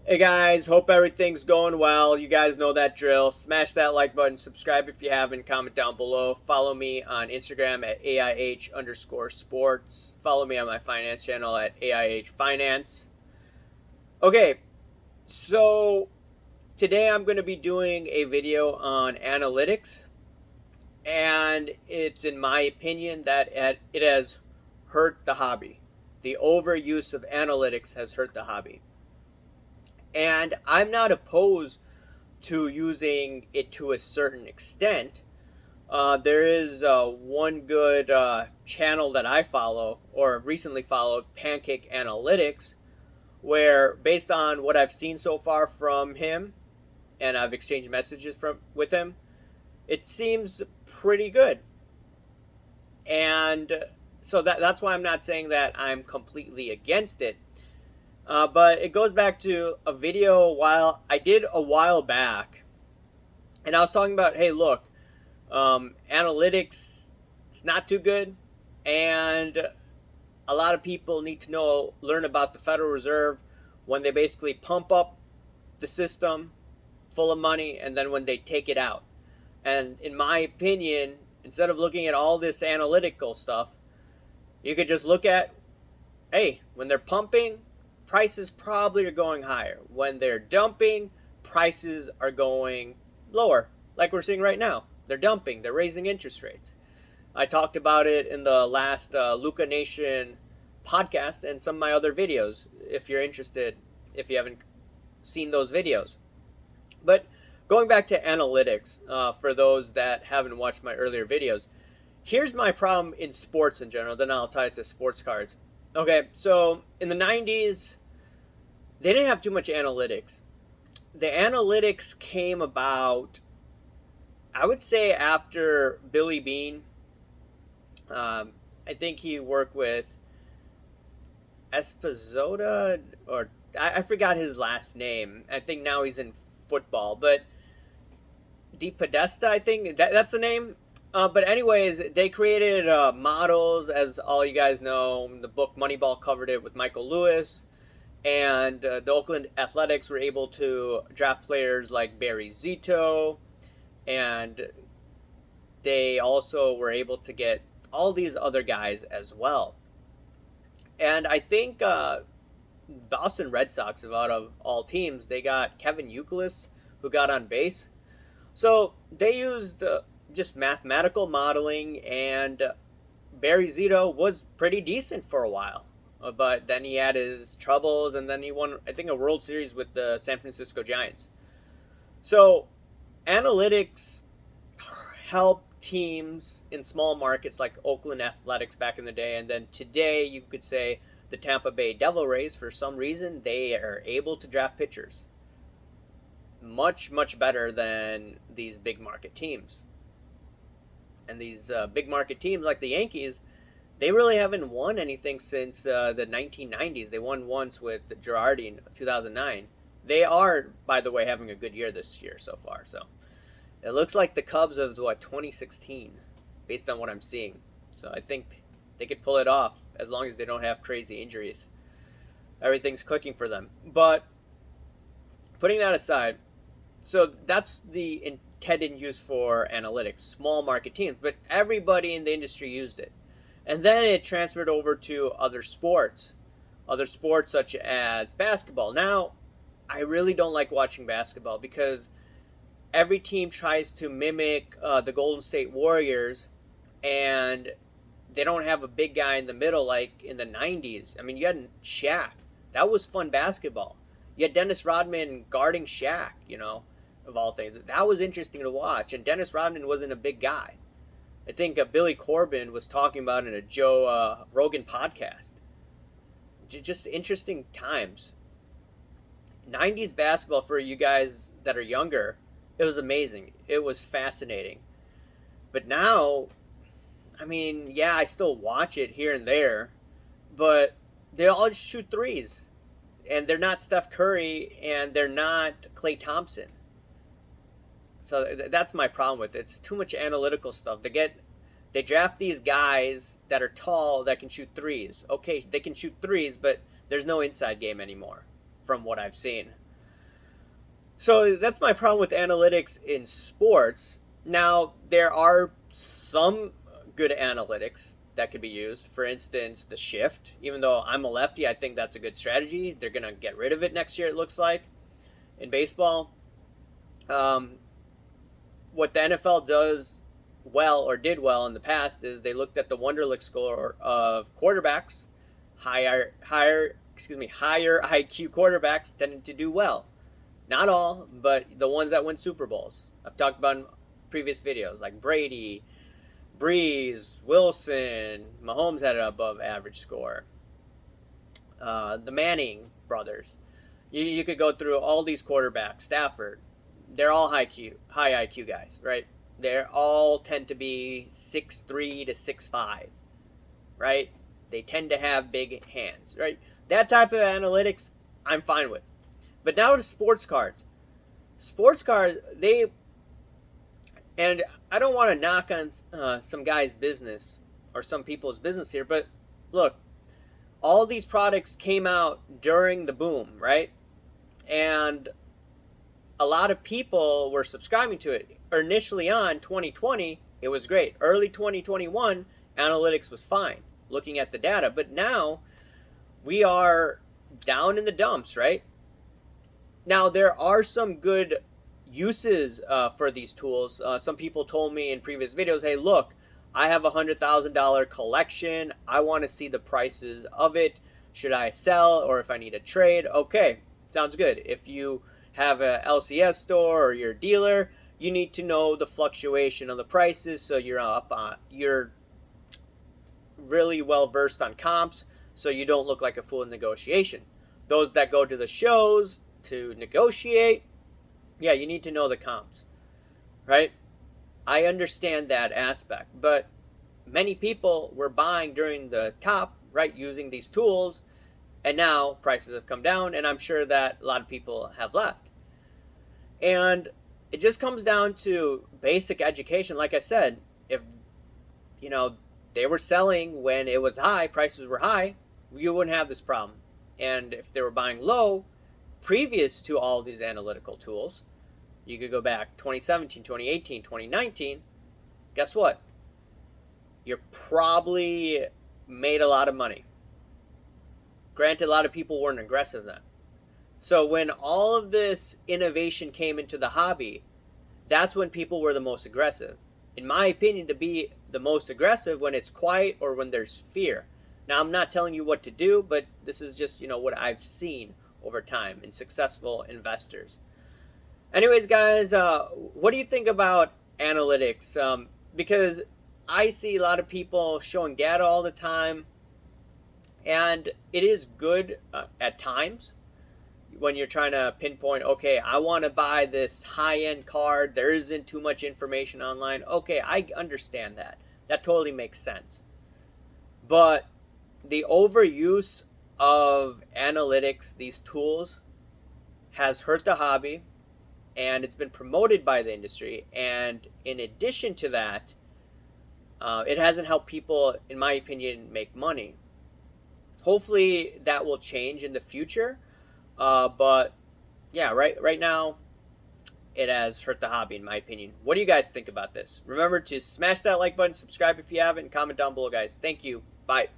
Hey guys, hope everything's going well. You guys know that drill. Smash that like button, subscribe if you haven't, comment down below. Follow me on Instagram at AIH underscore sports. Follow me on my finance channel at AIH Finance. Okay, so today I'm going to be doing a video on analytics, and it's in my opinion that it has hurt the hobby. The overuse of analytics has hurt the hobby. And I'm not opposed to using it to a certain extent. There is one good channel that I follow or recently followed, Pancake Analytics, where based on what I've seen so far from him, and I've exchanged messages with him, it seems pretty good. And so that's why I'm not saying that I'm completely against it. But it goes back to a video while I did a while back, and I was talking about, hey, look, analytics, it's not too good, and a lot of people need to learn about the Federal Reserve when they basically pump up the system full of money, and then when they take it out. And in my opinion, instead of looking at all this analytical stuff, you could just look at, hey, when they're pumping, prices probably are going higher. When they're dumping, prices are going lower, like we're seeing right now. They're dumping, they're raising interest rates. I talked about it in the last Luca Nation podcast and some of my other videos if you're interested, if you haven't seen those videos. But going back to analytics, for those that haven't watched my earlier videos, here's my problem in sports in general, then I'll tie it to sports cards. Okay, so in the 90s, they didn't have too much analytics. The analytics came about, I would say, after Billy Beane. I think he worked with Esposito, or I forgot his last name. I think now he's in football, but Di Podesta, I think that's the name. But anyways, they created models, as all you guys know. The book Moneyball covered it with Michael Lewis, and the Oakland Athletics were able to draft players like Barry Zito, and they also were able to get all these other guys as well. And I think Boston Red Sox, out of all teams, they got Kevin Youkilis, who got on base. So they used just mathematical modeling, and Barry Zito was pretty decent for a while. But then he had his troubles, and then he won, I think, a World Series with the San Francisco Giants. So analytics help teams in small markets like Oakland Athletics back in the day, and then today you could say the Tampa Bay Devil Rays, for some reason, they are able to draft pitchers much, much better than these big market teams. And these big market teams like the Yankees, they really haven't won anything since the 1990s. They won once with Girardi in 2009. They are, by the way, having a good year this year so far. So it looks like the Cubs of 2016, based on what I'm seeing. So I think they could pull it off as long as they don't have crazy injuries. Everything's clicking for them. But putting that aside, so that's the intended use for analytics, small market teams, but everybody in the industry used it. And then it transferred over to other sports such as basketball. Now, I really don't like watching basketball because every team tries to mimic the Golden State Warriors, and they don't have a big guy in the middle like in the 90s. I mean, you had Shaq. That was fun basketball. You had Dennis Rodman guarding Shaq, of all things. That was interesting to watch. And Dennis Rodman wasn't a big guy. I think Billy Corbin was talking about it in a Joe Rogan podcast. Just interesting times. 90s basketball, for you guys that are younger, it was amazing. It was fascinating. But now, I mean, yeah, I still watch it here and there, but they all just shoot threes. And they're not Steph Curry, and they're not Klay Thompson. So that's my problem with it. It's too much analytical stuff. They draft these guys that are tall that can shoot threes. Okay, they can shoot threes, but there's no inside game anymore, from what I've seen. So that's my problem with analytics in sports. Now, there are some good analytics that could be used. For instance, the shift. Even though I'm a lefty, I think that's a good strategy. They're going to get rid of it next year, it looks like, in baseball. Um, what the NFL does well or did well in the past is they looked at the Wonderlic score of quarterbacks. Higher IQ quarterbacks tended to do well. Not all, but the ones that win Super Bowls. I've talked about in previous videos, like Brady, Breeze, Wilson. Mahomes had an above average score. The Manning brothers. You could go through all these quarterbacks. Stafford. They're all high IQ guys, right? They all tend to be 6'3" to 6'5", right? They tend to have big hands, right? That type of analytics, I'm fine with. But now to sports cards. Sports cards, and I don't want to knock on some guy's business or some people's business here, but look, all these products came out during the boom, right? And a lot of people were subscribing to it. Initially on 2020, it was great. Early 2021, analytics was fine, looking at the data. But now we are down in the dumps, right? Now, there are some good uses for these tools. Some people told me in previous videos, hey, look, I have a $100,000 collection. I want to see the prices of it. Should I sell, or if I need a trade? Okay, sounds good. If you have a LCS store or you're a dealer, you need to know the fluctuation of the prices, so you're really well versed on comps, so you don't look like a fool in negotiation. Those that go to the shows to negotiate, yeah, you need to know the comps, right? I understand that aspect, but many people were buying during the top, right, using these tools, and now prices have come down, and I'm sure that a lot of people have left. And it just comes down to basic education. Like I said, if you know they were selling when it was high, prices were high, you wouldn't have this problem. And if they were buying low previous to all these analytical tools, you could go back 2017, 2018, 2019, guess what? You probably made a lot of money. Granted, a lot of people weren't aggressive then. So when all of this innovation came into the hobby, that's when people were the most aggressive. In my opinion, to be the most aggressive when it's quiet or when there's fear. Now, I'm not telling you what to do, but this is just, what I've seen over time in successful investors. Anyways, guys, what do you think about analytics? Because I see a lot of people showing data all the time, and it is good at times when you're trying to pinpoint, okay, I want to buy this high-end card. There isn't too much information online. Okay, I understand that. That totally makes sense. But the overuse of analytics, these tools, has hurt the hobby, and it's been promoted by the industry. And in addition to that, it hasn't helped people, in my opinion, make money. Hopefully that will change in the future. But yeah, right now, it has hurt the hobby, in my opinion. What do you guys think about this? Remember to smash that like button, subscribe if you haven't, and comment down below, guys. Thank you. Bye.